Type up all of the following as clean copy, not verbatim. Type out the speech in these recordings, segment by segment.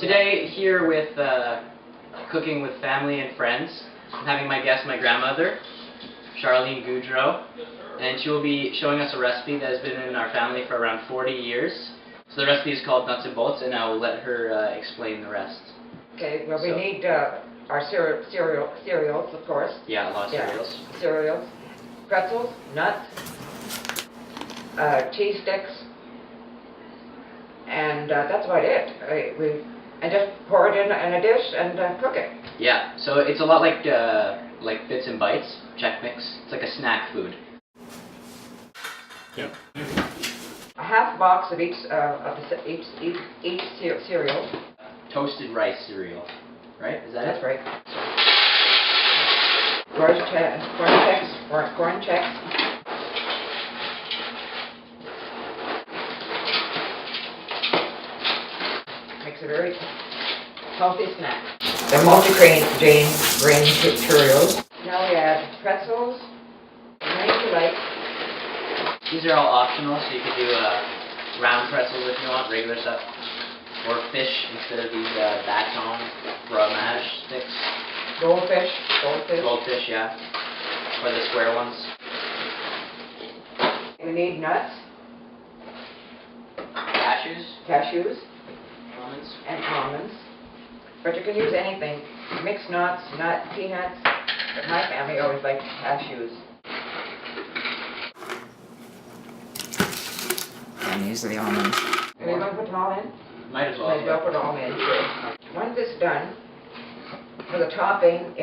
Today, here with Cooking with Family and Friends, I'm having my guest, my grandmother, Charlene Goudreau, and she will be showing us a recipe that has been in our family for around 40 years. So the recipe is called Nuts and Bolts, and I will let her explain the rest. Okay, well we need our cereals, of course. Yeah, a lot of cereals. Cereals, pretzels, nuts, cheese sticks, and that's about it. And just pour it in a dish and cook it. Yeah, so it's a lot like Bits and Bites, Chex Mix. It's like a snack food. Yeah. A half box of each cereal. Toasted rice cereal, right? Is that That's it? right. Corn Chex. Makes a very healthy snack. They're multi-grain Cheerios. Now we add pretzels, many you like. These are all optional, so you could do round pretzels if you want, regular stuff. Or fish instead of these baton fromage sticks. Goldfish. Goldfish, yeah. Or the square ones. We need nuts, Cashews, almonds, almonds. and almonds. But you can use anything. Mixed nuts, peanuts. But my family always liked cashews. And these are the almonds. Are we going to put them all in? Might as well. Might as well put them all in, sure. Once it's done, for the topping,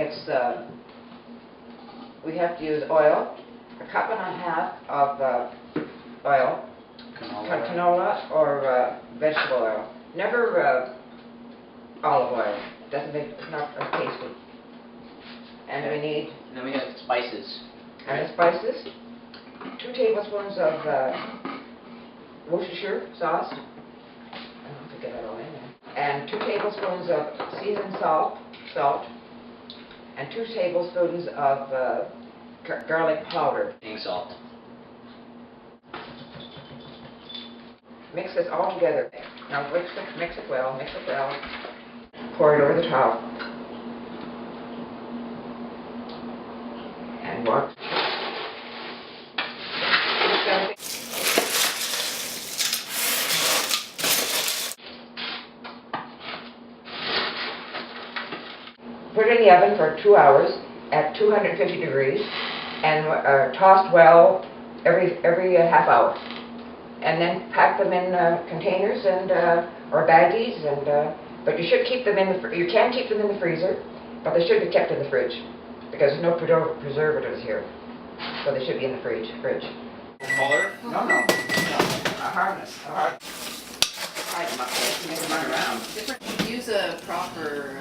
we have to use oil, a cup and a half of oil, canola or vegetable oil. Never olive oil. It's not as tasty. And And then we have spices. the spices, 2 tablespoons of Worcestershire sauce. I don't have to get that all in there. And 2 tablespoons of seasoned salt, and 2 tablespoons of garlic powder. Pink salt. Mix this all together. Now mix it well. Pour it over the top. And watch. Put it in the oven for 2 hours at 250 degrees and tossed well every half hour. And then pack them in containers and or baggies, but you should keep them you can keep them in the freezer, but they should be kept in the fridge because there's no preservatives here, so they should be in the fridge. Color? No. A harness. Tie them up so you can make them run around. Use a proper